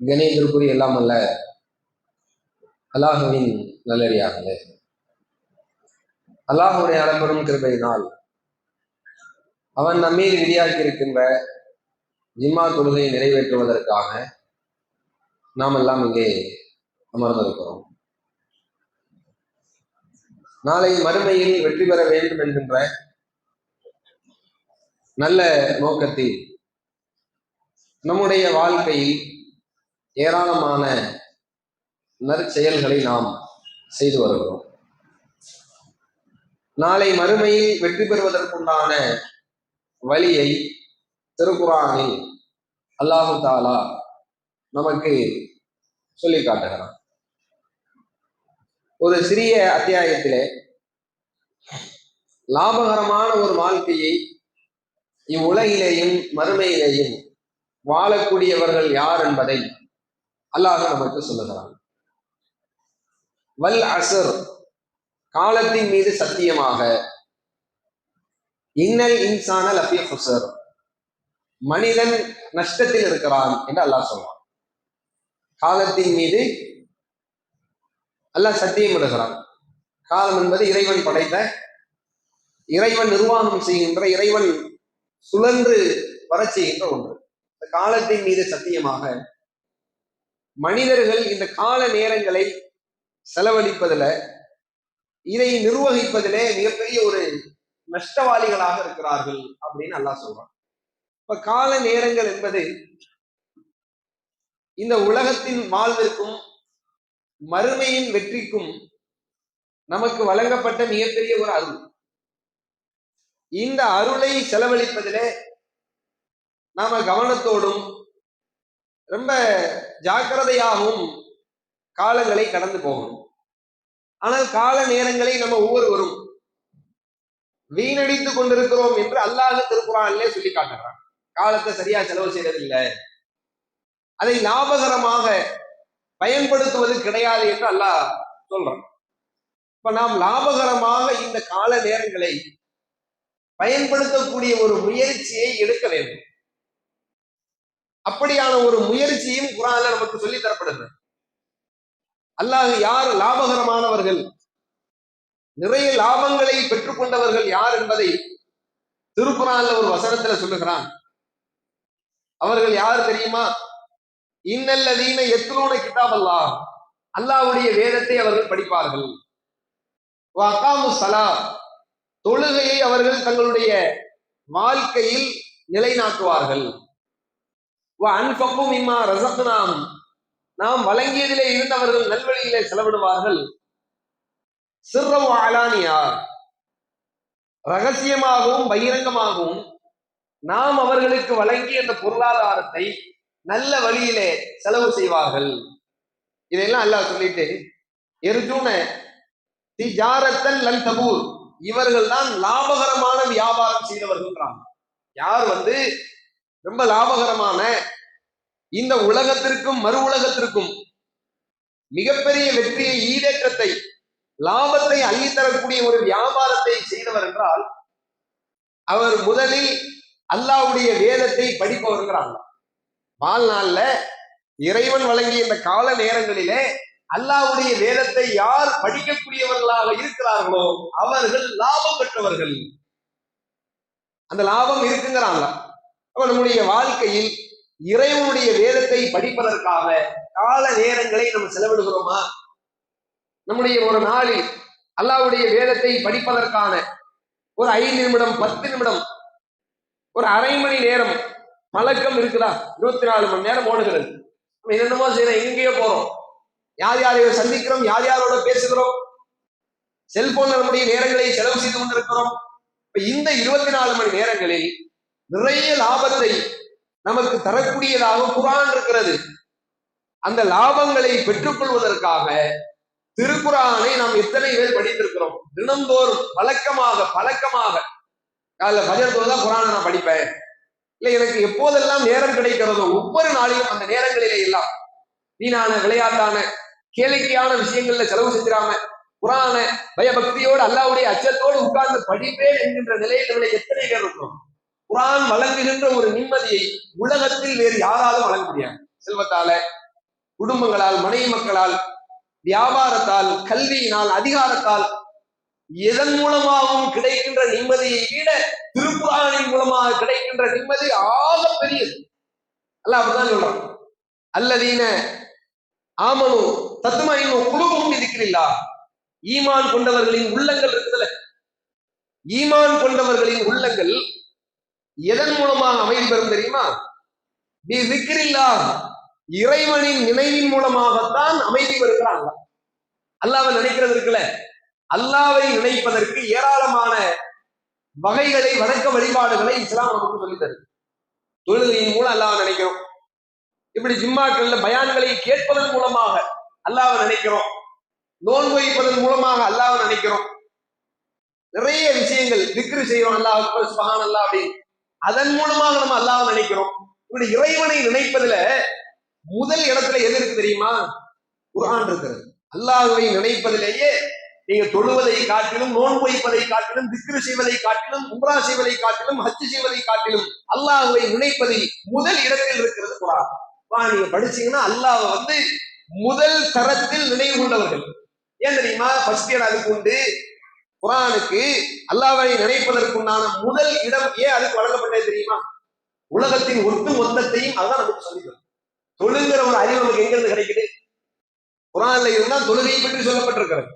கணேசருக்குரிய எல்லாம் அல்ல அல்லாஹுவின் நல்லடியார்களே, அல்லாஹுடைய அளப்பெரும் கிருபையினால் அவன் நம்மீது விதியாக்கி இருக்கின்ற ஜிம்மா தொழுகையை நிறைவேற்றுவதற்காக நாம் எல்லாம் இங்கே அமர்ந்திருக்கிறோம். நாளை மறுமையில் வெற்றி பெற வேண்டும் என்கின்ற நல்ல நோக்கத்தில் நம்முடைய வாழ்க்கையில் ஏராளமான நற்செயல்களை நாம் செய்து வருகிறோம். நாளை மறுமையில் வெற்றி பெறுவதற்குண்டான வழியை திருக்குர்ஆனில் அல்லாஹு தஆலா நமக்கு சொல்லி காட்டுகிறான். ஒரு சிறிய அத்தியாயத்திலே லாபகரமான ஒரு வாழ்க்கையை இவ்வுலகிலேயும் மறுமையிலேயும் வாழக்கூடியவர்கள் யார் என்பதை அல்லாஹ் நமக்கு சொல்லுகிறான். வல் அஸ்ர், காலத்தின் மீது சத்தியமாக, இன்னல் இன்சான லஃபீ ஹுஸ்ர், மனிதன் நஷ்டத்தில் இருக்கிறான் என்று அல்லாஹ் சொல்றான். காலத்தின் மீது அல்லாஹ் சத்தியம் இடுகிறான். காலம் என்பது இறைவன் படைத்த, இறைவன் நிர்வாகம் செய்கின்ற, இறைவன் சுழன்று வர செய்கின்ற ஒன்று. இந்த காலத்தின் மீது சத்தியமாக மனிதர்கள் இந்த கால நேரங்களை செலவழிப்பதில், இதை நிர்வகிப்பதிலே மிகப்பெரிய ஒரு நஷ்டவாளிகளாக இருக்கிறார்கள் அப்படின்னு அல்லாஹ் சொல்றான். இப்ப கால நேரங்கள் என்பது இந்த உலகத்தின் வாழ்விற்கும் மறுமையின் வெற்றிக்கும் நமக்கு வழங்கப்பட்ட மிகப்பெரிய ஒரு அருள். இந்த அருளை செலவழிப்பதிலே நாம கவனத்தோடும் ரொம்ப ஜாக்கிரதையாகவும் காலங்களை கடந்து போகணும். ஆனால் கால நேரங்களை நம்ம ஒவ்வொருவரும் வீணடித்துக் கொண்டிருக்கிறோம் என்று அல்லாஹ் திருக்குர்ஆனிலே சொல்லி காட்டுகிறான். காலத்தை சரியா செலவு செய்யறதில்லை, அதை லாபகரமாக பயன்படுத்துவது கிடையாது என்று அல்லாஹ் சொல்றான். இப்ப நாம் லாபகரமாக இந்த கால நேரங்களை பயன்படுத்தக்கூடிய ஒரு முயற்சியை எடுக்க வேண்டும். அப்படியான ஒரு முயற்சியும் குர்ஆன்ல நமக்கு சொல்லி தரப்படுது. அல்லாஹ் யார் லாபகரமானவர்கள், நிறைய லாபங்களை பெற்றுக்கொண்டவர்கள் யார் என்பதை திருக்குர்ஆன்ல ஒரு வசனத்துல சொல்லுகிறான். அவர்கள் யார் தெரியுமா? இன்னல்லதீன யத்லூன கிதாபல்லாஹ், அல்லாஹ்வுடைய வேதத்தை அவர்கள் படிப்பார்கள். வ அகாமுஸ் ஸலாத், தொழுகையை அவர்கள் தங்களுடைய வாழ்க்கையில் நிலைநாட்டுவார்கள். வ அன்ஃபகு மிம்மா ரஸக்னாஹும், நாம் வழங்கியதிலே இருந்தவர்கள் நல்வழியிலே செலவிடுவார்கள். சிர்ரம் வ அலானியா, ரகசியமாகவும் பகிரங்கமாகவும் நாம் அவர்களுக்கு வழங்கிய அந்த பொருளாதாரத்தை நல்ல வழியிலே செலவு செய்வார்கள். இதெல்லாம் அல்லாஹ் சொல்லிட்டு எர்ஜூன திஜாரத்தன் லன் தபூர், இவர்கள் தான் லாபகரமான வியாபாரம் செய்தவர்கள். யார் ரொம்ப லாபகரமான இந்த உலகத்திற்கும் மறு உலகத்திற்கும் மிகப்பெரிய வெற்றியை, ஈடேற்றத்தை, லாபத்தை அள்ளித்தரக்கூடிய ஒரு வியாபாரத்தை செய்தவர் என்றால் அவர் முதலில் அல்லாஹ்வுடைய வேதத்தை படிப்பவர்ங்கிறாங்க. வாழ்நாள்ல இறைவன் வழங்கிய இந்த கால நேரங்களிலே அல்லாஹ்வுடைய வேதத்தை யார் படிக்கக்கூடியவர்களாக இருக்கிறார்களோ அவர்கள் லாபம் பெற்றவர்கள். அந்த லாபம் இருக்குங்கிறாங்க. அப்ப நம்முடைய வாழ்க்கையில் இறைவனுடைய வேதத்தை படிப்பதற்காக கால நேரங்களை நம்ம செலவிடுகிறோமா? நம்முடைய ஒரு நாளில் அல்லாஹ்வுடைய வேதத்தை படிப்பதற்கான ஒரு 5 நிமிடம், 10 நிமிடம், ஒரு அரை மணி நேரம் பழக்கம் இருக்குதா? 24 மணி நேரம் ஓடுகிறது. நம்ம என்னென்னமோ செய்யறோம், எங்கேயோ போறோம், யார் யாரையோ சந்திக்கிறோம், யார் யாரோட பேசுகிறோம், செல்போன்ல நம்முடைய நேரங்களை செலவு செய்து கொண்டிருக்கிறோம். இந்த 24 மணி நேரங்களில் நிறைய லாபத்தை நமக்கு தரக்கூடியதாக குர்ஆன் இருக்கிறது. அந்த லாபங்களை பெற்றுக்கொள்வதற்காக திருக்குர்ஆனை நாம் எத்தனை பேர் படித்திருக்கிறோம்? தினந்தோறும் பழக்கமாக காலைல ஃபஜர் தொழுதா குர்ஆனை நான் படிப்பேன், இல்லை எனக்கு எப்போதெல்லாம் நேரம் கிடைக்கிறதோ ஒவ்வொரு நாளிலும் அந்த நேரங்களிலே எல்லாம் வீணான விளையாட்டான கேளிக்கையான விஷயங்கள்ல செலவு செஞ்சிடாம குர்ஆனை பயபக்தியோடு அல்லாஹ்வுடைய அச்சத்தோடு உட்கார்ந்து படிப்பேன் என்கின்ற நிலையில எத்தனை பேர் இருக்கிறோம்? குர்ஆன் வழங்குகின்ற ஒரு நிம்மதியை உலகத்தில் வேறு யாராலும் வழங்க முடியாது. செல்வத்தால, குடும்பங்களால், மனைவி மக்களால், வியாபாரத்தால், கல்வியினால், அதிகாரத்தால், எதன் மூலமாகவும் கிடைக்கின்ற நிம்மதியை விட திருக்குர்ஆனின் மூலமாக கிடைக்கின்ற நிம்மதி ஆக பெரியது. அல்லாஹ் அப்படிதான் சொல்றான். அல்லதீன ஆமனு தத்மஇன்னு குலூபுஹும் பிதிக்ரில்லாஹ். ஈமான் கொண்டவர்களின் உள்ளங்கள் இருக்குதுல்ல, ஈமான் கொண்டவர்களின் உள்ளங்கள் எதன் மூலமாக அமைதி பெறும் தெரியுமா? பிதிக்ரில்லாஹ், இறைவனின் நினைவின் மூலமாகத்தான் அமைதி பெறுகிறாங்க. அல்லாஹ்வை நினைக்கிறது இருக்குல்ல, அல்லாஹ்வை நினைப்பதற்கு ஏராளமான வகைகளை, வணக்க வழிபாடுகளை இஸ்லாம் நமக்கு சொல்லித் தருது. தொழுகையின் மூலம் அல்லாஹ்வை நினைக்கிறோம். இப்படி ஜிம்மாக்கள்ல பயான்களை கேட்பதன் மூலமாக அல்லாஹ்வை நினைக்கிறோம். நோன்பு வைப்பதன் மூலமாக அல்லாஹ்வை நினைக்கிறோம். நிறைய விஷயங்கள் திக்ரு செய்யறோம், அல்லாஹ் அக்பர், சுப்ஹானல்லாஹ் அப்படின்னு. அதன் மூலமாக நம்ம அல்லாஹ்வை நினைக்கிறோம். இப்படி இறைவனை நினைப்பதுல முதல் இடத்துல எது இருக்கு தெரியுமா? குர்ஆன் இருக்கிறது. அல்லாஹ்வை நினைப்பதிலேயே நீங்க தொழுவதை காட்டிலும், நோன்பு வைப்பதை காட்டிலும், திக்ரு செய்வதை காட்டிலும், உம்ரா செய்வதை காட்டிலும், ஹஜ் செய்வதை காட்டிலும் அல்லாஹ்வை நினைப்பதில் முதல் இடத்தில் இருக்கிறது குர்ஆன். நீங்க படிச்சீங்கன்னா அல்லாஹ்வை முதல் தரத்தில் நினைவு கொண்டவர்கள். ஏன் தெரியுமா? ஃபர்ஸ்ட் இடம் அதுக்கு உண்டு. குர்ஆனுக்கு அல்லாஹ்வை நினைப்பதற்குண்டான முதல் இடம் ஏன் அதுக்கு வழங்கப்பட்டது தெரியுமா? உலகத்தின் ஒட்டு மொத்தத்தையும் அதான் நமக்கு சொல்லித்தரும். தொழுகிற ஒரு அறிவு நமக்கு எங்கிருந்து கிடைக்குது? குர்ஆன்ல இருந்தால் தொழுகையை பற்றி சொல்லப்பட்டிருக்கிறது,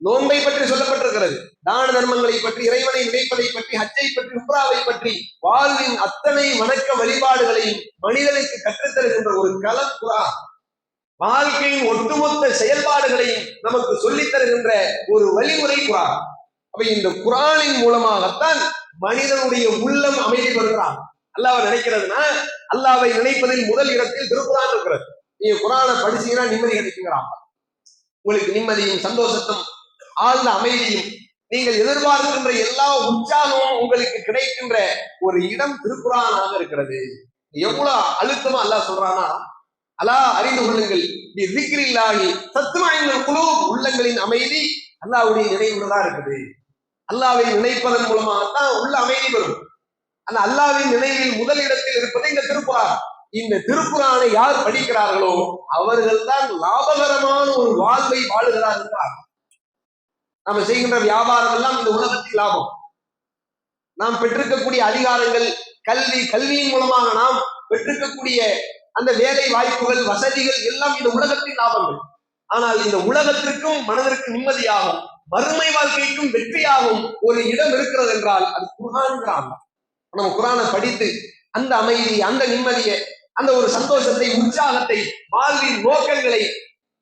நோன்பை பற்றி சொல்லப்பட்டிருக்கிறது, தான தர்மங்களை பற்றி, இறைவனை நினைப்பதை பற்றி, ஹஜ்ஜை பற்றி, உம்ராவை பற்றி, வாழ்வின் அத்தனை வணக்க வழிபாடுகளையும் மனிதனுக்கு கற்றுத்தருகின்ற ஒரு களம் குர்ஆன். வாழ்க்கையின் ஒட்டுமொத்த செயல்பாடுகளையும் நமக்கு சொல்லித் தருகின்ற ஒரு வழிமுறை குர்ஆன். அப்ப இந்த குர்ஆனின் மூலமாகத்தான் மனிதனுடைய உள்ளம் அமைதி பெறுகிறான். அல்லாஹ்வை நினைக்கிறதுனா, அல்லாஹ்வை நினைப்பதில் முதல் இடத்தில் திருக்குர்ஆன் இருக்கிறது. நீங்க குர்ஆனை படிச்சீங்கன்னா நிம்மதி கிடைக்குங்கிறாங்க. உங்களுக்கு நிம்மதியும் சந்தோஷத்தும் ஆழ்ந்த அமைதியும், நீங்கள் எதிர்பார்க்கின்ற எல்லா உற்சாகமும் உங்களுக்கு கிடைக்கின்ற ஒரு இடம் திருக்குர்ஆனாக இருக்கிறது. எவ்வளவு அழுத்தமா அல்லாஹ் சொல்றானா, அலா அறிந்து கொள்ளுங்கள், பிதிக்ரில்லாஹி தத்மஇன்னுல் குலூப், உள்ளங்களின் அமைதி அல்லாஹ்வுடைய நினைவுலதான் இருக்குது. அல்லாஹ்வை நினைப்பதன் மூலமாகத்தான் உள்ள அமைதி பெறும். அந்த அல்லாஹ்வின் நினைவில் முதல் இடத்தில் இருப்பது இந்த திருக்குர்ஆன். இந்த திருக்குர்ஆனை யார் படிக்கிறார்களோ அவர்கள் தான் லாபகரமான ஒரு வாழ்வை வாழுகிறார்கள். நாம செய்கின்ற வியாபாரம் எல்லாம் இந்த உலகத்தில் லாபம். நாம் பெற்றிருக்கக்கூடிய அதிகாரங்கள், கல்வியின் மூலமாக நாம் பெற்றிருக்கக்கூடிய அந்த வேலை வாய்ப்புகள், வசதிகள் எல்லாம் இந்த உலகத்தின் லாபங்கள். ஆனால் இந்த உலகத்திற்கும் மனதிற்கு நிம்மதியாகும், மறுமை வாழ்க்கைக்கும் வெற்றியாகும் ஒரு இடம் இருக்கிறது என்றால் அது குர்ஆன். நம்ம குர்ஆனை படித்து அந்த அமைதி, அந்த நிம்மதியை, அந்த ஒரு சந்தோஷத்தை, உற்சாகத்தை, வாழ்வின் நோக்கங்களை,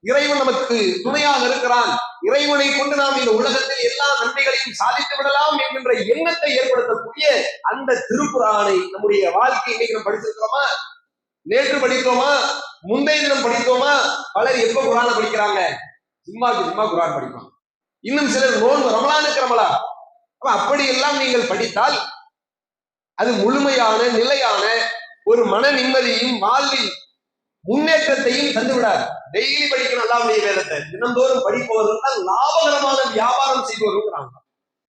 இறைவன் நமக்கு துணையாக இருக்கிறான், இறைவனை கொண்டு நாம் இந்த உலகத்தில் எல்லா நன்மைகளையும் சாதித்து விடலாம் என்கின்ற எண்ணத்தை ஏற்படுத்தக்கூடிய அந்த திருக்குர்ஆனை நம்முடைய வாழ்க்கை இன்னைக்கு நம்ம படிச்சிருக்கிறோமா? நேற்று படித்தோமா? முந்தைய தினம் படித்தோமா? பலர் எப்ப குர்ஆனை படிக்கிறாங்க? சும்மா குர்ஆன் படிப்பாங்க. இன்னும் சிலர் நோன்பு, ரமலானுக்கு ரமலான். அப்படி எல்லாம் நீங்கள் படித்தால் அது முழுமையான நிலையான ஒரு மன நிம்மதியும் வாழ்வில் முன்னேற்றத்தையும் தந்துவிடாது. டெய்லி படிக்கணும் அல்லாஹ்வுடைய வேதத்தை, தினந்தோறும் படிப்பவர்கள் தான் லாபகரமான வியாபாரம் செய்பவர்கள்.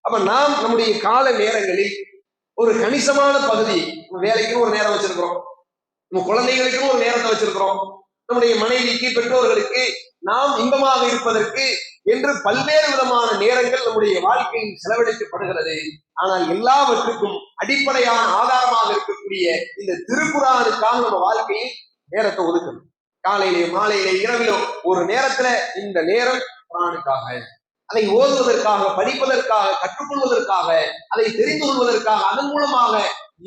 அப்ப நாம் நம்முடைய கால நேரங்களில் ஒரு கணிசமான பகுதி, வேலைக்கும் ஒரு நேரம் வச்சிருக்கிறோம், நம்ம குழந்தைகளுக்கும் ஒரு நேரத்தை வச்சிருக்கிறோம், நம்முடைய மனைவிக்கு, பெற்றோர்களுக்கு, நாம் இன்பமாக இருப்பதற்கு என்று பல்வேறு விதமான நேரங்கள் நம்முடைய வாழ்க்கையில் செலவழிக்கப்படுகிறது. ஆனால் எல்லாவற்றுக்கும் அடிப்படையான ஆதாரமாக இருக்கக்கூடிய இந்த திருக்குர்ஆனுக்காக நம்ம வாழ்க்கையில் நேரத்தை ஒதுக்கணும். காலையிலே, மாலையிலே, இரவிலோ ஒரு நேரத்துல இந்த நேரம் குர்ஆனுக்காக, அதை ஓதுவதற்காக, படிப்பதற்காக, கற்றுக்கொள்வதற்காக, அதை தெரிந்து கொள்வதற்காக, அதன் மூலமாக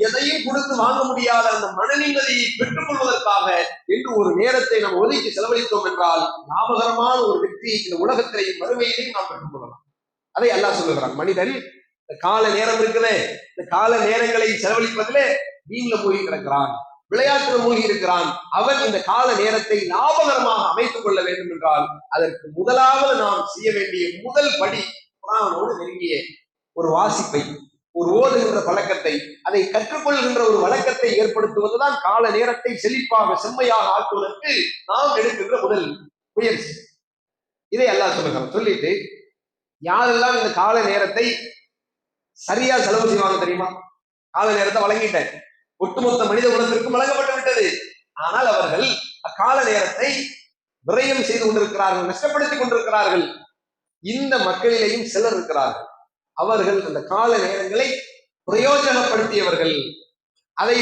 எதையும் கொடுத்து வாங்க முடியாத அந்த மன நிம்மதியை பெற்றுக் கொள்வதற்காக என்று ஒரு நேரத்தை நாம் ஒதுக்கி செலவழித்தோம் என்றால் லாபகரமான ஒரு வெற்றியை இந்த உலகத்திலேயும் மறுமையிலையும் நாம் பெற்றுக் கொள்ளலாம். அதை அல்லாஹ் சொல்லுகிறான். மனிதன் இந்த கால நேரம் இருக்குதே, இந்த கால நேரங்களை செலவழிப்பதிலே வீண்ல மூழ்கி கிடக்கிறான், விளையாட்டுல மூழ்கி இருக்கிறான். அவன் இந்த கால நேரத்தை லாபகரமாக அமைத்துக் கொள்ள வேண்டும் என்றால் அதற்கு முதலாவது நாம் செய்ய வேண்டிய முதல் படி குர்ஆனோடு நெருங்கிய ஒரு வாசிப்பை, ஒரு ஓதுகின்ற பழக்கத்தை, அதை கற்றுக்கொள்கின்ற ஒரு வழக்கத்தை ஏற்படுத்துவதுதான் கால நேரத்தை செழிப்பாக, செம்மையாக ஆக்குவதற்கு நாம் எடுக்கின்ற முதல் முயற்சி. இதை அல்லாஹ் சொல்லுகிறான். சொல்லிட்டு யாரெல்லாம் இந்த கால நேரத்தை சரியா செலவு செய்வாங்க தெரியுமா? கால நேரத்தை வழங்கிட்டேன், ஒட்டுமொத்த மனித குலத்திற்கும் வழங்கப்பட்டு விட்டது. ஆனால் அவர்கள் அக்கால நேரத்தை விரயம் செய்து கொண்டிருக்கிறார்கள், நஷ்டப்படுத்திக் கொண்டிருக்கிறார்கள். இந்த மக்களிலேயும் சிலர் இருக்கிறார்கள். அவர்கள் அந்த கால நேரங்களை பிரயோஜனப்படுத்தியவர்கள், அதை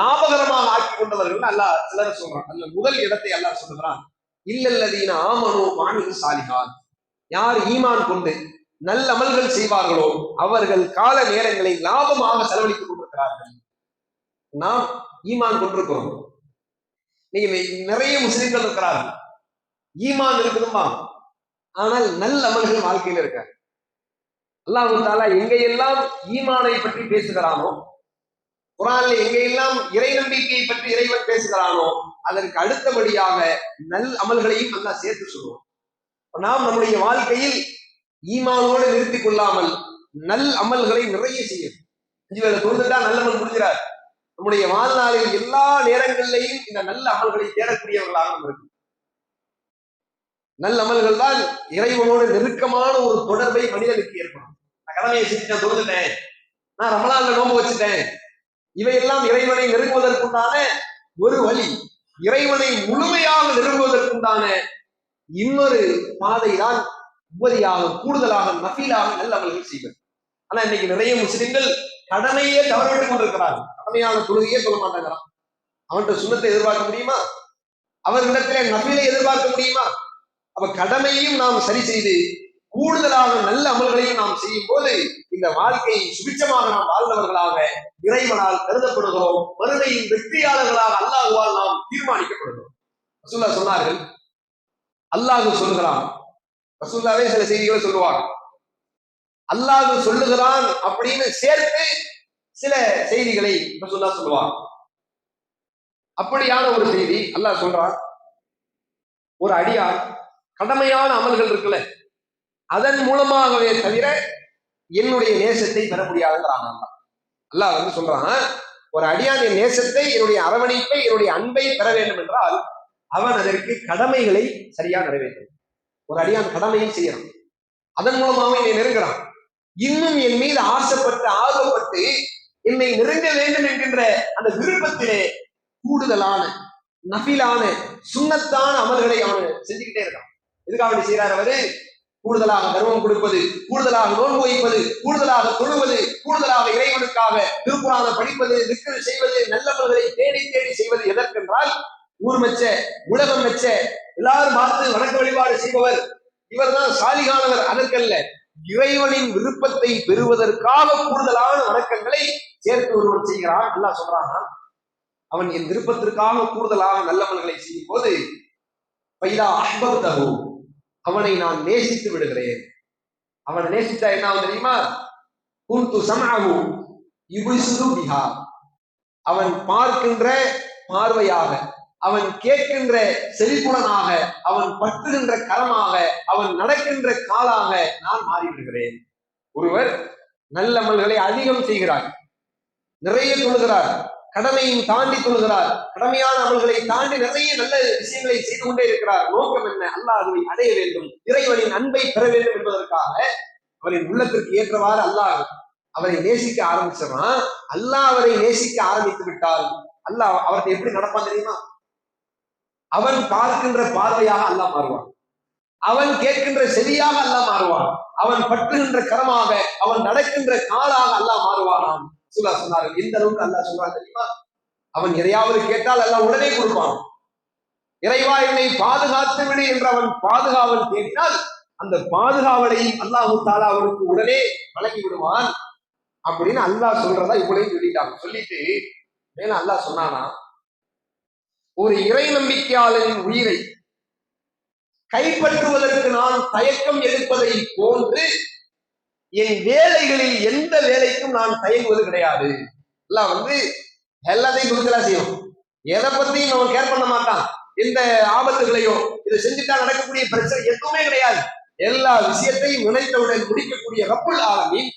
லாபகரமாக ஆக்கி கொண்டவர்கள் அல்லாஹ் சிலர் சொல்றான். அல்ல முதல் இடத்தை அல்லாஹ் சொல்லுகிறான், இல்லல்லதீன ஆமனு வாமிலு சாலிஹாத். யார் ஈமான் கொண்டு நல்ல அமல்கள் செய்வார்களோ அவர்கள் கால நேரங்களை லாபமாக செலவழித்துக் கொண்டிருக்கிறார்கள். நாம் ஈமான் கொண்டிருக்கிறோம். நீங்க நிறைய முஸ்லிம்கள் இருக்கிறார்கள், ஈமான் இருக்குதுமா, ஆனால் நல்ல அமல்கள் வாழ்க்கையில் இருக்காது. அல்லாஹ் தஆலா எங்கெல்லாம் ஈமானை பற்றி பேசுகிறானோ, குர்ஆன்ல எங்கெல்லாம் இறை நம்பிக்கையை பற்றி இறைவன் பேசுகிறானோ அதற்கு அடுத்தபடியாக நல் அமல்களையும் அல்லாஹ் சேர்த்து சொல்லுவோம். நாம் நம்முடைய வாழ்க்கையில் ஈமானோடு நிறுத்திக் கொள்ளாமல் நல் அமல்களை நிறைய செய்யும். 5 வேளை தொழுதுட்டா நல்ல அமல் முடிஞ்சிடாது. நம்முடைய வாழ்நாளில் எல்லா நேரங்களிலையும் இந்த நல்ல அமல்களை தேடக்கூடியவர்களாக நம்ம இருக்கும். நல்ல அமல்கள் தான் இறைவனோடு நெருக்கமான ஒரு தொடர்பை மனிதனுக்கு ஏற்படும். நான் கடமையை செஞ்சுட்டேன், தொழுதுட்டேன், நான் ரமலான்ல நோன்பு வச்சுட்டேன், இவையெல்லாம் இறைவனை நெருங்குவதற்குண்டான ஒரு வழி. இறைவனை முழுமையாக நெருங்குவதற்குண்டான இன்னொரு பாதை தான் உபரியாக, கூடுதலாக, நஃபீலாக நல்ல அமல்கள் செய்வது. ஆனா இன்னைக்கு நிறைய முஸ்லிம்கள் கடமையே தவறவிட்டுக் கொண்டிருக்கிறார்கள். கடமையான தொழுகையே சொல்ல மாட்டாங்கிறான். அவன்கிட்ட சுண்ணத்தை எதிர்பார்க்க முடியுமா? அவர்களிடத்திலே நஃபீலை எதிர்பார்க்க முடியுமா? அப்ப கடமையையும் நாம் சரி செய்து கூடுதலாக நல்ல அமல்களையும் நாம் செய்யும் போது இந்த வாழ்க்கையை சுபிச்சமாக நாம் வாழ்ந்தவர்களாக இறைவனால் கருதப்படுகிறோம். மறுமையின் வெற்றியாளர்களாக அல்லாஹ்வால் நாம் தீர்மானிக்கப்படுகிறோம். ரசூலுல்லாஹ் சொன்னார்கள், அல்லாஹ் சொல்லுகிறான். ரசூலுல்லாஹ்வே சில செய்திகளை சொல்லுவாங்க. அல்லாஹ் சொல்லுகிறான் அப்படின்னு சேர்த்து சில செய்திகளை ரசூலுல்லாஹ் சொல்லுவாங்க. அப்படியான ஒரு செய்தி அல்லாஹ் சொல்றான், ஒரு அடியார் கடமையான அமல்கள் இருக்குல்ல, அதன் மூலமாகவே தவிர என்னுடைய நேசத்தை பெற முடியாதுங்கிறாங்க. அல்லாஹ் சொல்றான், ஒரு அடியான் என் நேசத்தை, என்னுடைய அரவணைப்பை, என்னுடைய அன்பை பெற வேண்டும் என்றால் அவன் அதற்கு கடமைகளை சரியா நிறைவேற்றும். ஒரு அடியான் கடமையை செய்யறான், அதன் மூலமாக என்னை நெருங்குறான். இன்னும் என் மீது ஆசைப்பட்டு ஆர்வப்பட்டு என்னை நெருங்க வேண்டும் என்கின்ற அந்த விருப்பத்திலே கூடுதலான நஃபிலான சுன்னத்தான அமல்களை அவன் செஞ்சுக்கிட்டே இருக்கான். எதுக்காக வேண்டி செய்யறாரு அவரு? கூடுதலாக தர்மம் கொடுப்பது, கூடுதலாக நோன்பு வைப்பது, கூடுதலாக தொழுவது, கூடுதலாக இறைவனுக்காக திருக்குர்ஆனை படிப்பது, திக்ர் செய்வது, நல்லவர்களை தேடி தேடி செய்வது. எதற்கென்றால் ஊர் மெச்ச, உலகம் மெச்ச, எல்லாரும் பார்த்து வணக்க வழிபாடு செய்பவர், இவர் தான் சாலிகானவர். அதற்கல்ல, இறைவனின் விருப்பத்தை பெறுவதற்காக கூடுதலான வணக்கங்களை சேர்த்து ஒருவன் செய்கிறான். அல்லாஹ் சொல்றான், அவன் என் விருப்பத்திற்காக கூடுதலாக நல்லவன்களை செய்யும் போது பைதா அஹ்பப்தஹு, அவனை நான் நேசித்து விடுகிறேன். அவன் நேசித்தா என்ன ஆகும் தெரியுமா? குன்து சம்அஹு யுப்ஸிரு பிஹா, அவன் பார்க்கின்ற பார்வையாக, அவன் கேட்கின்ற செவிப்புலனாக, அவன் பற்றுகின்ற கரமாக, அவன் நடக்கின்ற காலாக நான் மாறிவிடுகிறேன். ஒருவர் நல்லமல்களை அதிகம் செய்கிறார், நிறைய தொழுகிறார், கடமையும் தாண்டி தொழுகிறார், கடமையான அமல்களை தாண்டி நிறைய நல்ல விஷயங்களை செய்து கொண்டே இருக்கிறார். நோக்கம் என்ன? அல்லாஹ்வை அடைய வேண்டும், இறைவனின் அன்பை பெற வேண்டும் என்பதற்காக அவரின் உள்ளத்திற்கு ஏற்றவாறு அல்லாஹ் அவரை நேசிக்க ஆரம்பிச்சிடறான். அல்லாஹ் அவரை நேசிக்க ஆரம்பித்து விட்டால் அல்லாஹ் அவர்கிட்ட எப்படி நடப்பான் தெரியுமா? அவன் பார்க்கின்ற பார்வையாக அல்லாஹ் மாறுவான், அவன் கேட்கின்ற செவியாக அல்லாஹ் மாறுவான், அவன் பற்றுகின்ற கரமாக, அவன் நடக்கின்ற காலாக அல்லாஹ் மாறுவானாம். சொன்னார்கள். எந்த அளவுக்கு அல்லாஹ் சொல்றான் தெரியுமா? அவன் எதையாவது கேட்டால் அல்லாஹ் உடனே கொடுப்பான். இறைவா என்னை பாதுகாத்து விடு என்று அவன் பாதுகாவல் தேடினால் அந்த பாதுகாவலையும் அல்லாஹு தஆலா அவனுக்கு உடனே வழங்கி விடுவான் அப்படின்னு அல்லாஹ் சொல்றதா இவ்வளவு சொல்லிட்டாங்க. சொல்லிட்டு மேல அல்லாஹ் சொன்னானா, ஒரு இறை நம்பிக்கையாளரின் உயிரை கைப்பற்றுவதற்கு நான் தயக்கம் எடுப்பதை போன்று என் வேலைகளில் எந்த வேலைக்கும் நான் தயங்குவது கிடையாது. எல்லாம் எல்லாத்தையும் கொடுக்கலா செய்யும், எதை பத்தியும் அவன் கேர் பண்ண மாட்டான். எந்த ஆபத்துகளையோ இதை செஞ்சுட்டா நடக்கக்கூடிய பிரச்சனை எதுவுமே கிடையாது. எல்லா விஷயத்தையும் நினைத்தவுடன் முடிக்கக்கூடிய ரப்புல் ஆலமீன்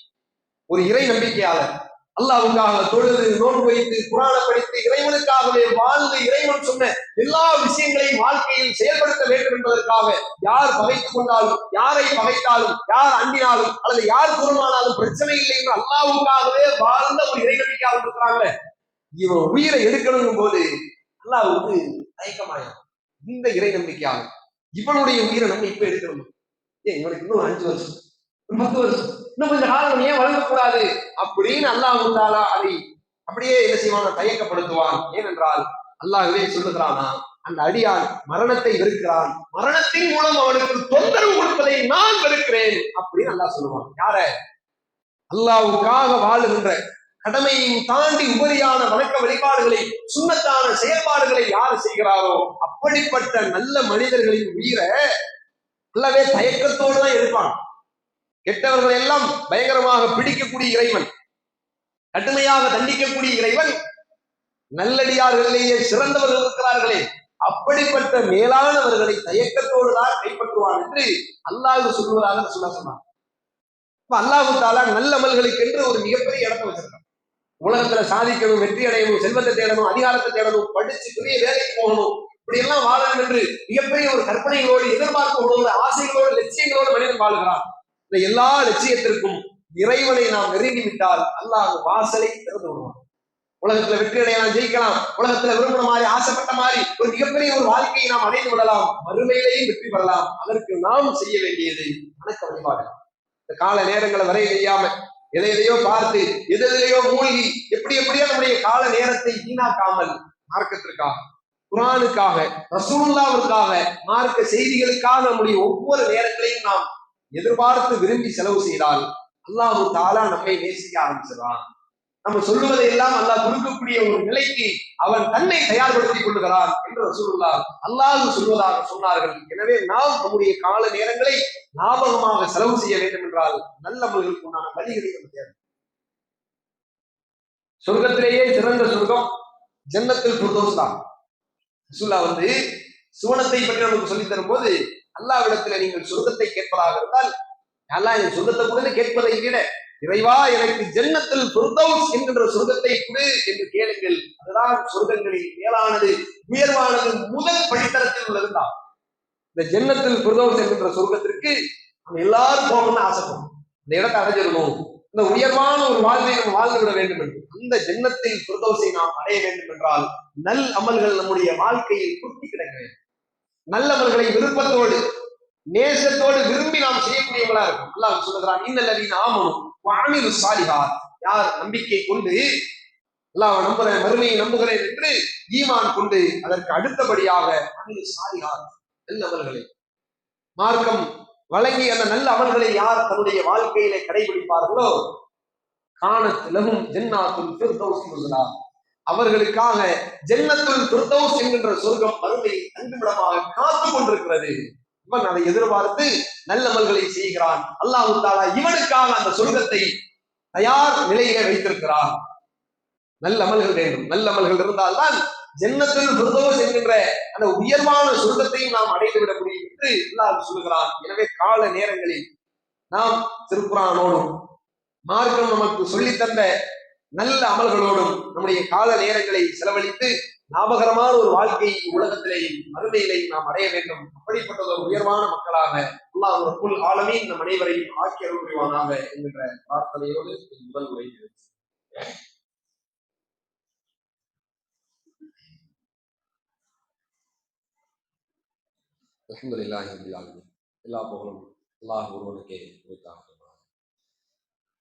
ஒரு இறை நம்பிக்கையாளர், அல்லாஹ்வுக்காக தொழுது, நோன்பு வைத்து, குர்ஆனை படித்து, இறைவனுக்காகவே வாழ்ந்து, இறைவன் சொன்ன எல்லா விஷயங்களையும் வாழ்க்கையில் செயல்படுத்த வேண்டும் என்பதற்காக யார் பகைத்துக் கொண்டாலும், யாரை பகைத்தாலும், யார் அண்டினாலும் அல்லது யார் குருமானாலும் பிரச்சனை இல்லை என்று அல்லாஹ்வுக்காகவே வாழ்ந்த ஒரு இறை நம்பிக்கையாளர் இருக்கிறாங்க. இவன் உயிரை எடுக்கணும் போது அல்லாஹ்வுக்கு தயக்கமாயிரும். இந்த இறை நம்பிக்கையாக இவனுடைய உயிரை நம்ம இப்ப எடுக்கணும். ஏன் இவனுக்கு இன்னும் 5 வருஷம், 10 வருஷம், இன்னும் கொஞ்சம் காலம் ஏன் வழங்கக்கூடாது அப்படின்னு அல்லாஹ் தாலா அதை அப்படியே என்ன செய்வான், தயக்கப்படுத்துவான். ஏனென்றால் அல்லாஹ்வே சொல்லுகிறானா, அந்த அடியான் மரணத்தை வெறுக்கிறான், மரணத்தின் மூலம் அவனுக்கு தொந்தரவு கொடுப்பதை நான் வெறுக்கிறேன் அப்படின்னு அல்லாஹ் சொல்லுவான். யார? அல்லாஹ்வுக்காக வாழுகின்ற, கடமையும் தாண்டி உபரியான வணக்க வழிபாடுகளை, சுன்னத்தான செயல்பாடுகளை யார் செய்கிறாரோ அப்படிப்பட்ட நல்ல மனிதர்களின் உயிரை அல்லவே தயக்கத்தோடு தான் எடுப்பான். கெட்டவர்கள் எல்லாம் பயங்கரமாக பிடிக்கக்கூடிய இறைவன், கடுமையாக தண்டிக்கக்கூடிய இறைவன், நல்லடியார்களிலேயே சிறந்தவர்கள் இருக்கிறார்களே அப்படிப்பட்ட மேலானவர்களை தயக்கத்தோடு தான் கைப்பற்றுவான் என்று அல்லாஹ் சொல்லுவதாக சொன்னார். அல்லாஹு தாலா நல்ல அமல்களுக்கு என்று ஒரு மிகப்பெரிய இடத்தை வச்சிருக்கான். உலகத்துல சாதிக்கணும், வெற்றி அடையணும், செல்வத்தை தேடணும், அதிகாரத்தை தேடணும், படிச்சு பெரிய வேலைக்கு போகணும், இப்படி எல்லாம் வாழணும் என்று மிகப்பெரிய ஒரு கற்பனைகளோடு, எதிர்பார்ப்புகளோடு, ஆசைகளோடு, லட்சியங்களோடு மனிதன் வாழ்கிறான். இந்த எல்லா லட்சியத்திற்கும் இறைவனை நாம் நெருங்கிவிட்டால் அல்லாஹ் வாசலை திறந்து விடுவான். உலகத்துல வெற்றி அடையலாம், ஜெயிக்கலாம், உலகத்துல விரும்பின மாதிரி, ஆசைப்பட்ட மாதிரி ஒரு மிகப்பெரிய ஒரு வாழ்க்கையை நாம் அடைந்து விடலாம், மறுமையிலேயும் வெற்றி பெறலாம். அதற்கு நாம் செய்ய வேண்டியது வணக்க வழிபாடு. இந்த கால நேரங்களை வரை செய்யாம எதையோ பார்த்து எதிலையோ மூழ்கி எப்படியோ நம்முடைய கால நேரத்தை வீணாக்காமல் மார்க்கத்திற்காக, குர்ஆனுக்காக, ரசூலுல்லாஹ்வுக்காக, மார்க்க செய்திகளுக்காக நம்முடைய ஒவ்வொரு நேரங்களையும் நாம் எதிர்பார்த்து விரும்பி செலவு செய்தால் அல்லாஹ் தஆலா நம்மை நேசிக்க ஆரம்பிச்சிடறான். நம்ம சொல்லுவதை எல்லாம் அல்லாஹ் கொடுக்கக்கூடிய ஒரு நிலைக்கு அவன் தன்னை தயார்படுத்திக் கொள்கிறான் என்று ரசூலுல்லாஹ் அல்லாஹ் சொல்வதாக சொன்னார்கள். எனவே நாம் நம்முடைய கால நேரங்களை ஞாபகமாக செலவு செய்ய வேண்டும் என்றால் நல்ல அமல்களுக்கு உண்டான வழிகளை நம்ம தேவை. சொர்க்கத்திலேயே சிறந்த சொர்க்கம் ஜன்னத்துல் ஃபிர்தௌஸ் தான். ரசூலுல்லாஹ் சுவனத்தை பற்றி நமக்கு சொல்லித் தரும் போது, அல்லாஹ்விடத்துல நீங்கள் சொர்க்கத்தை கேட்பதாக இருந்தால், அல்லாஹ் இந்த சொர்க்கத்தை கூட கேட்பதை விட, இறைவா எனக்கு ஜன்னத்துல் ஃபிர்தௌஸ் என்கின்ற சொர்க்கத்தை கொடு என்று கேளுங்கள். அதுதான் சொர்க்கங்களில் மேலானது, உயர்வானது, முதல் படித்தரத்தில் உள்ளதுதான். இந்த ஜன்னத்துல் ஃபிர்தௌஸ் என்கின்ற சொர்க்கத்திற்கு நம்ம எல்லாரும் போகணும்னு ஆசைப்படும். இந்த இடத்தை அடைஞ்சிடணும், இந்த உயர்வான ஒரு வாழ்வை நம்ம வாழ்ந்து விட வேண்டும் என்று, அந்த ஜன்னத்தில் ஃபிர்தௌஸை நாம் அடைய வேண்டும் என்றால் நல் அமல்கள் நம்முடைய வாழ்க்கையில் குட்டி கிடக்க வேண்டும். நல்ல அமல்களை விருப்பத்தோடு, நேசத்தோடு விரும்பி நாம் செய்யக்கூடியவங்களா இருக்கும். அல்லாஹ் சொல்லுகிறான், இன்னல்லதீன ஆமனு வஅமிலு ஸாலிஹாத், யார் நம்பிக்கை கொண்டு அல்லாஹ் நம்புறேன், மறுமையை நம்புகிறேன் என்று ஈமான் கொண்டு அதற்கு அடுத்தபடியாக அமிலு ஸாலிஹாத், நல்ல அமல்களை, மார்க்கம் வழங்கி அந்த நல்ல அமல்களை யார் தன்னுடைய வாழ்க்கையிலே கடைபிடிப்பார்களோ, கானத் லஹும் ஜன்னாத்துல் ஃபிர்தௌஸ் நுஸுலா, அவர்களுக்காக ஜன்னத்துல் ஃபிர்தௌஸ் என்கின்ற சொர்க்கம் மறுமை தங்குமிடமாக காத்து கொண்டிருக்கிறது. இவன் அதை எதிர்பார்த்து நல்ல அமல்களை செய்கிறான். அல்லாஹ் தஆலா இவனுக்காக அந்த சொர்க்கத்தை தயார் நிலையிலே வைத்திருக்கிறான். நல்ல அமல்கள் வேண்டும். நல்ல அமல்கள் இருந்தால்தான் ஜன்னத்துல் ஃபிர்தௌஸ் என்கின்ற அந்த உயர்வான சொர்க்கத்தையும் நாம் அடைந்து விட முடியும் என்று அல்லாஹ் சொல்கிறான். எனவே கால நேரங்களில் நாம் திருக்குர்ஆனோடும் மார்க்கம் நமக்கு சொல்லித்தந்த நல்ல அமல்களோடும் நம்முடைய கால நேரங்களை செலவழித்து லாபகரமான ஒரு வாழ்க்கையை உலகத்திலேயும் மறுமையிலேயும் நாம் அடைய வேண்டும். அப்படிப்பட்ட ஒரு உயர்வான மக்களாக அல்லாஹ் ரப்புல் ஆலமீன் நம் அனைவரையும் ஆக்கி அருள் புரிவானாக என்கின்ற பிரார்த்தனையோடு முதல் உரை. அல்ஹம்துலில்லாஹி ரப்பில் ஆலமீன். எல்லா புகழும் அல்லாஹ் ஒருவனுக்கே உரித்தாகும்.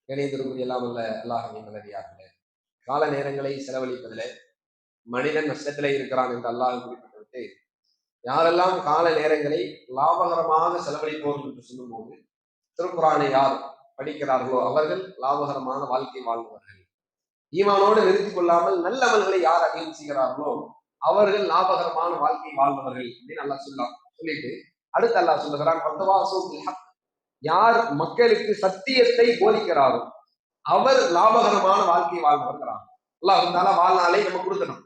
கணிதருக்குரிய எல்லாம் அல்ல அல்லாஹ்வின் நல்லடியார்களே, கால நேரங்களை செலவழிப்பதில் மனிதன் நஷ்டத்திலே இருக்கிறான் என்று அல்லாஹ் குறிப்பிட்டு, யாரெல்லாம் கால நேரங்களை லாபகரமாக செலவழிப்போம் என்று சொல்லும்போது, திருக்குர்ஆனை யார் படிக்கிறார்களோ அவர்கள் லாபகரமான வாழ்க்கை வாழ்ந்தவர்கள். ஈமானோடு நிறுத்திக் கொள்ளாமல் நல்ல அமல்களை யார் அதிகம் செய்கிறார்களோ அவர்கள் லாபகரமான வாழ்க்கை வாழ்ந்தவர்கள் அப்படின்னு அல்லாஹ் சொல்லிட்டு அடுத்து அல்லாஹ் சொல்லுகிறான், யார் மக்களுக்கு சத்தியத்தை போதிக்கிறாரோ அவர் லாபகரமான வாழ்க்கை வாழ்ந்தவர்களாக. அல்லாஹ் தஆலா வாழ்நாளை நம்ம கொடுக்கணும்.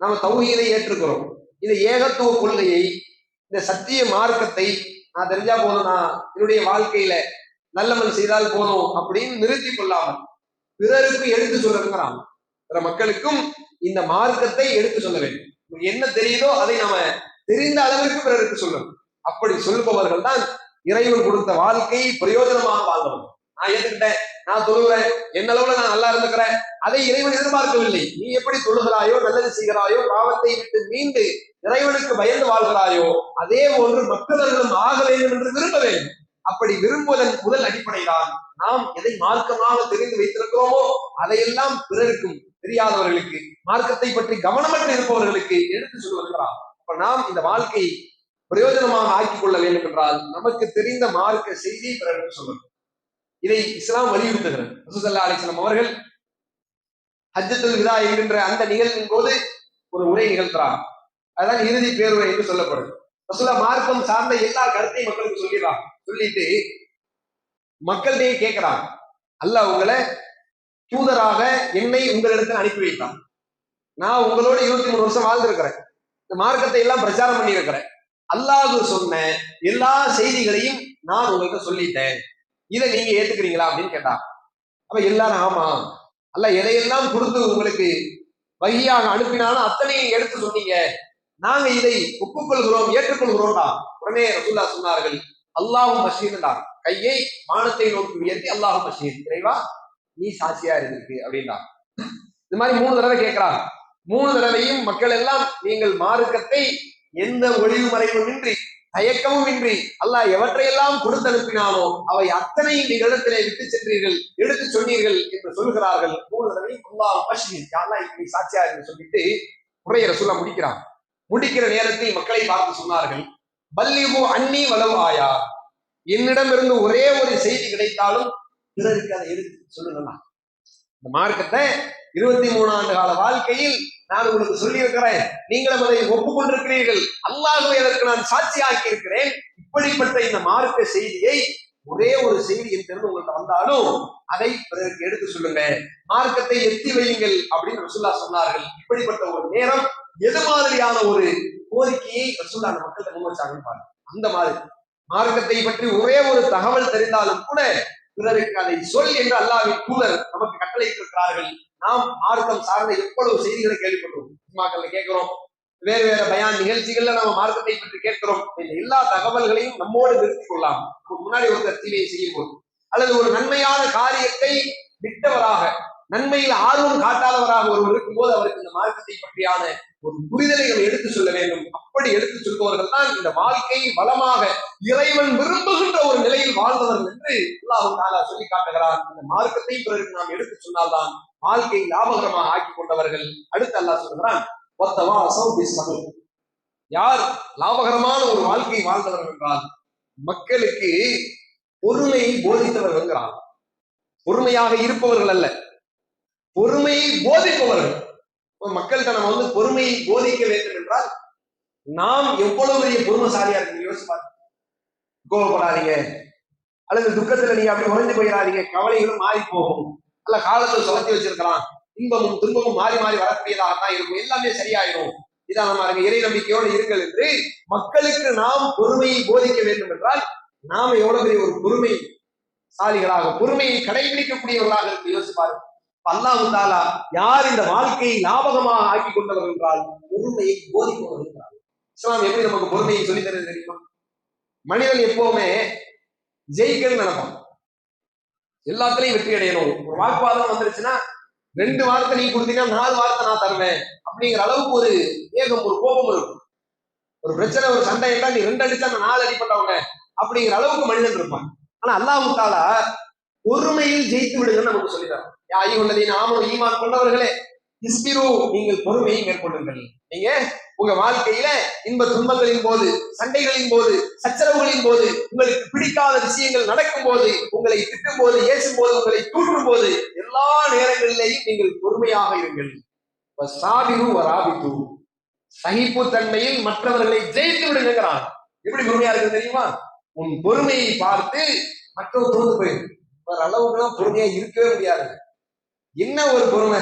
நம்ம தௌஹீதை ஏற்றுக்கிறோம். இந்த ஏகத்துவ கொள்கையை, இந்த சத்திய மார்க்கத்தை நான் தெரிஞ்சா போதும், நான் என்னுடைய வாழ்க்கையில நல்லமல் செய்தால் போதும் அப்படின்னு நிறுத்தி கொள்ளாமல் பிறருக்கு எடுத்து சொல்லுங்கிறாங்க. பிற மக்களுக்கும் இந்த மார்க்கத்தை எடுத்து சொல்ல வேண்டும். என்ன தெரியுதோ அதை நம்ம தெரிந்த அளவிற்கு பிறருக்கு சொல்லணும். அப்படி சொல்லுபவர்கள் தான் இறைவன் கொடுத்த வாழ்க்கையை பிரயோஜனமாக வாழ்ந்தவர்கள். நான் ஏற்றுக்கிட்டேன், நான் தொழுகிறேன், என்ன அளவுல நான் நல்லா இருந்துக்கிறேன், அதை இறைவன் எதிர்பார்க்கவில்லை. நீ எப்படி தொழுகிறாயோ, நல்லது செய்கிறாயோ, பாவத்தை விட்டு மீண்டு இறைவனுக்கு பயந்து வாழ்கிறாயோ, அதே போன்று மற்றவர்களும் ஆக வேண்டும் என்று விரும்ப வேண்டும். அப்படி விரும்புவதன் முதல் அடிப்படைதான் நாம் எதை மார்க்கமாக தெரிந்து வைத்திருக்கிறோமோ அதையெல்லாம் பிறருக்கும் தெரியாதவர்களுக்கு, மார்க்கத்தை பற்றி கவனமற்று இருப்பவர்களுக்கு எடுத்து சொல்லுகிறார். அப்ப நாம் இந்த வாழ்க்கையை பிரயோஜனமாக ஆக்கிக் கொள்ள வேண்டும் என்றால் நமக்கு தெரிந்த மார்க்க செய்தியை பிறருக்கு சொல்லணும். இதை இஸ்லாம் வலியுறுத்துகிறது. ரசூலுல்லாஹி ஸல்லல்லாஹு அலைஹி வஸல்லம் அவர்கள் ஹஜ்ஜத்துல் விதா என்கின்ற அந்த நிகழ்வின் போது ஒரு உரை நிகழ்த்துறாங்க. அதான் இறுதி பேருரை என்று சொல்லப்படுது. ரசூலுல்லாஹ் மார்க்கம் சார்ந்த எல்லா கருத்தையும் மக்களுக்கு சொல்லிடுறாங்க. சொல்லிட்டு மக்களிடையே கேட்கிறாங்க, அல்லாஹ் உங்களை தூதராக என்னை உங்களிடத்தில் அனுப்பி வைத்தான். நான் உங்களோட 23 வருஷம் வாழ்ந்திருக்கிறேன், இந்த மார்க்கத்தை எல்லாம் பிரச்சாரம் பண்ணி இருக்கிறேன். அல்லாஹ் சொன்ன எல்லா செய்திகளையும் நான் உங்கள்கிட்ட சொல்லிட்டேன், இதை நீங்க ஏத்துக்கிறீங்களா அப்படின்னு கேட்டாங்க. அப்ப எல்லாரும் ஆமா, அல்லாஹ் எதையெல்லாம் கொடுத்து உங்களுக்கு வகியாக அனுப்பினாலும் அத்தனையும் எடுத்து சொன்னீங்க, நாங்க இதை ஒப்புக்கொள்கிறோம், ஏற்றுக்கொள்கிறோம்டா. உடனே ரசூலுல்லாஹ் சொன்னார்கள், அல்லாஹும் பஷீர்டா, கையை வானத்தை நோக்கி உயர்த்தி அல்லாஹும் பஷீர், இறைவா நீ சாட்சியா இருக்கு அப்படின்னா. இது மாதிரி 3 தடவை கேட்கிறாங்க. 3 தடவையும் மக்கள் எல்லாம் நீங்கள் மார்க்கத்தை எந்த ஒளிவு மறைவும் இன்றி, தயக்கமும் இன்றி அல்லாஹ் எவற்றையெல்லாம் கொடுத்து அனுப்பினாலோ அவை அத்தனையும் நிகழத்திலே விட்டு சென்றீர்கள், எடுத்து சொன்னீர்கள் என்று சொல்கிறார்கள். 3 தடவையும் அல்லாஹ் பஷீர், அல்லாஹ் இப்படி சாட்சியா என்று சொல்லிட்டு உரையை ரசூலுல்லாஹ் முடிக்கிறாங்க. முடிக்கிற நேரத்தில் மக்களை பார்த்து சொன்னார்கள், பல்லிகு அன்னி வலவு ஆயா, என்னிடமிருந்து ஒரே ஒரு செய்தி கிடைத்தாலும் பிறருக்கு அதை எடுத்து சொல்லுங்களா. இந்த மார்க்கத்தை 23 ஆண்டு கால வாழ்க்கையில் நான் உங்களுக்கு சொல்லி இருக்கிறேன், நீங்களும் அதை ஒப்புக்கொண்டிருக்கிறீர்கள், அல்லாஹ்வை அதற்கு நான் சாட்சியாக்கி இருக்கிறேன். இப்படிப்பட்ட இந்த மார்க்க செய்தியை ஒரே ஒரு செய்தி என் தெரிந்து உங்கள்கிட்ட வந்தாலும் அதை பிறருக்கு எடுத்து சொல்லுங்க, மார்க்கத்தை எத்தி வையுங்கள் அப்படின்னு ரசூலுல்லாஹ் சொன்னார்கள். இப்படிப்பட்ட ஒரு நேரம் எது மாதிரியான ஒரு கோரிக்கையை ரசூலுல்லாஹ் அந்த மக்கள்கிட்ட முன் வச்சாங்கன்னு பாருங்க. அந்த மாதிரி மார்க்கத்தை பற்றி ஒரே ஒரு தகவல் தெரிந்தாலும் கூட பிறருக்கு அதை சொல் என்று அல்லாஹ்வின் தூதர் நமக்கு கட்டளையிட்டிருக்கிறார்கள். நாம் மார்க்கம் சார்ந்த எவ்வளவு செய்திகளை கேள்விப்படுறோம், சினிமாக்கள்ல கேட்கிறோம், வேறு வேறு பயான் நிகழ்ச்சிகள்ல நம்ம மார்க்கத்தை பற்றி கேட்கிறோம். இந்த எல்லா தகவல்களையும் நம்மோடு நிறுத்திக் கொள்ளலாம். நமக்கு முன்னாடி ஒரு தீமையை செய்யும் போது அல்லது ஒரு நன்மையான காரியத்தை விட்டவராக, நன்மையில் ஆர்வம் காட்டாதவராக ஒருவர் இருக்கும்போது அவருக்கு இந்த மார்க்கத்தை பற்றியான ஒரு புரிதலை நம்ம எடுத்து சொல்ல வேண்டும். அப்படி எடுத்து சொல்பவர்கள் தான் இந்த வாழ்க்கையை வளமாக இறைவன் விரும்புகின்ற ஒரு நிலையில் வாழ்ந்தவர்கள் என்று அல்லாஹ் தஆலா சொல்லி காட்டுகிறார். இந்த மார்க்கத்தை பிறருக்கு நாம் எடுத்து சொன்னால்தான் வாழ்க்கையை லாபகரமாக ஆக்கி கொண்டவர்கள். அடுத்து அல்லாஹ் சொல்கிறான், யார் லாபகரமான ஒரு வாழ்க்கையை வாழ்ந்தவர்கள் என்றால் மக்களுக்கு பொறுமையை போதித்தவர்கள் என்கிறார். பொறுமையாக இருப்பவர்கள் அல்ல, பொறுமையை போதிப்பவர்கள். மக்கள்கிட்ட நம்ம பொறுமையை போதிக்க வேண்டும் என்றால் நாம் எவ்வளவு பெரிய பொறுமைசாலியா இருக்கு யோசிப்பாங்க. கோபப்படாதீங்க, அல்லது துக்கத்துல நீங்க அப்படி உறைஞ்சு போயிடாதீங்க, கவலைகளும் மாறி போகும், அல்ல காலத்தில் சுழத்தி வச்சிருக்கலாம், இன்பமும் துன்பமும் மாறி மாறி வரக்கூடியதாகத்தான் இருக்கும், எல்லாமே சரியாயிரும், இதான் நம்ம இறை நம்பிக்கையோடு இருங்கள் என்று மக்களுக்கு நாம் பொறுமையை போதிக்க வேண்டும் என்றால் நாம எவ்வளவு பெரிய ஒரு பொறுமை சாலிகளாக, பொறுமையை கடைபிடிக்கக்கூடியவர்களாக இருக்கு யோசிப்பாரு. அல்லாஹ் தஆலா யார் இந்த வாழ்க்கையை லாபகமாக ஆக்கி கொண்டவர்கள் என்றால் பொறுமையை போதிப்பவர்கள் என்றார். இஸ்லாம் எப்படி நமக்கு பொறுமையை சொல்லி தருவது தெரியுமா? மனிதன் எப்பவுமே ஜெயிக்கணும்னு நினைப்பான், எல்லாத்துலயும் வெற்றி அடையணும். ஒரு வாக்குவாதம் வந்துருச்சுன்னா 2 வார்த்தை நீ கொடுத்தீங்கன்னா 4 வார்த்தை நான் தருவேன் அப்படிங்கிற அளவுக்கு ஒரு வேகம், ஒரு கோபம் இருக்கும். ஒரு பிரச்சனை, ஒரு சண்டை என்றால் நீ 2 அடிச்சா நான் 4 அடிப்பட்டவங்க அப்படிங்கிற அளவுக்கு மனிதன் இருப்பான். ஆனா அல்லாஹ் தஆலா பொறுமையில் ஜெயித்து விடுங்கன்னு நமக்கு சொல்லித்தரோம். யாய் உள்ளதை நாமும் ஈமான் கொண்டவர்களே இஸ்பிரு, நீங்கள் பொறுமையை மேற்கொள்ளுங்கள். நீங்க உங்க வாழ்க்கையில இன்ப துன்பங்களின் போது, சண்டைகளின் போது, சச்சரவுகளின் போது, உங்களுக்கு பிடிக்காத விஷயங்கள் நடக்கும் போது, உங்களை திட்டும் போது, ஏசும் போது, உங்களை தூற்றும் போது, எல்லா நேரங்களிலேயும் நீங்கள் பொறுமையாக இருங்கள். சகிப்பு தன்மையில் மற்றவர்களை ஜெயித்து விடுங்கிறான். எப்படி பொறுமையா இருக்கு தெரியுமா? உன் பொறுமையை பார்த்து மற்றவர் தோந்து போயிடும். ஒரு அளவுக்குலாம் பொறுமையா இருக்கவே முடியாது. என்ன ஒரு பொறுமை,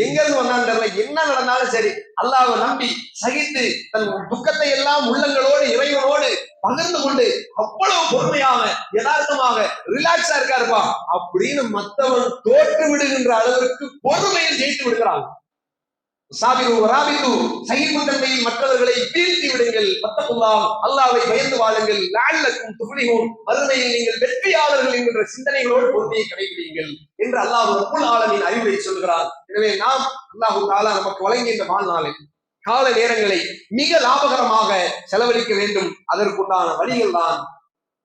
எங்க இருந்து வந்தான்னு தெரியல, என்ன நடந்தாலும் சரி அல்லாஹ்வை நம்பி சகித்து தன் துக்கத்தை எல்லாம் உள்ளங்களோடு இறைவனோடு பகிர்ந்து கொண்டு அவ்வளவு பொறுமையாக யதார்த்தமாக ரிலாக்ஸா இருக்காருப்பா அப்படின்னு மற்றவன் தோற்று விடுகின்ற அளவிற்கு பொறுமையில் ஜெயித்து விடுகிறான். சாபிரு வராபிது சகிப்புத்தன்மையில் மற்றவர்களை வீழ்த்தி விடுங்கள். வத்தகுல்லாஹ் அல்லாஹ்வை பயந்து வாழுங்கள். லஅல்லக்கும் துஃப்லிஹூன் மறுமையில் நீங்கள் வெற்றியாளர்கள் என்கிற சிந்தனைகளோடு பொறுமையை கடைபிடிங்கள் என்று அல்லாஹ் ரப்புல் ஆலமீன் அறிவுரை சொல்கிறார். எனவே நாம் அல்லாஹ் தஆலா நமக்கு வழங்கிய இந்த வாழ்நாளில் கால நேரங்களை மிக லாபகரமாக செலவழிக்க வேண்டும். அதற்குண்டான வழிகள் தான்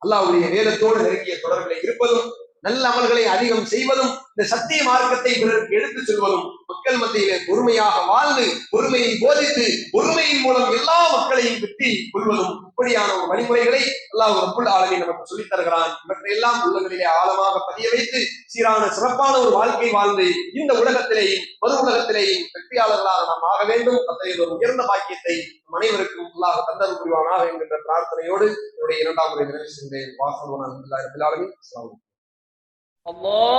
அல்லாஹ்வுடைய வேதத்தோடு நெருங்கிய தொடர்பில் இருப்பதும், நல்ல அமல்களை அதிகம் செய்வதும், இந்த சத்திய மார்க்கத்தை பிறருக்கு எடுத்துச் சொல்வதும், மக்கள் மத்தியிலே பொறுமையாக வாழ்ந்து பொறுமையை போதித்து பொறுமையின் மூலம் எல்லா மக்களையும் வெற்றி கொள்வதும், இப்படியான ஒரு வழிமுறைகளை அல்லாஹ் ரப்புல் ஆலமீன் நமக்கு சொல்லித் தருகிறான். இவற்றையெல்லாம் உள்ளங்களிலே ஆழமாக பதிய வைத்து சீரான சிறப்பான ஒரு வாழ்க்கை வாழ்ந்து இந்த உலகத்திலேயும் மறு உலகத்திலேயும் வெற்றியாளர்களாக நாம் ஆக வேண்டும். அத்தகைய ஒரு உயர்ந்த பாக்கியத்தை அனைவருக்கும் அல்லாஹ் தந்தருள் புரிவானாக என்கின்ற பிரார்த்தனையோடு என்னுடைய இரண்டாம் முறை நிறைவு செய்கின்றேன். வாசல் அல்லாஹ் ரப்பில் ஆலமீன். அஸ்ஸலாமு அலைக்கும். Allah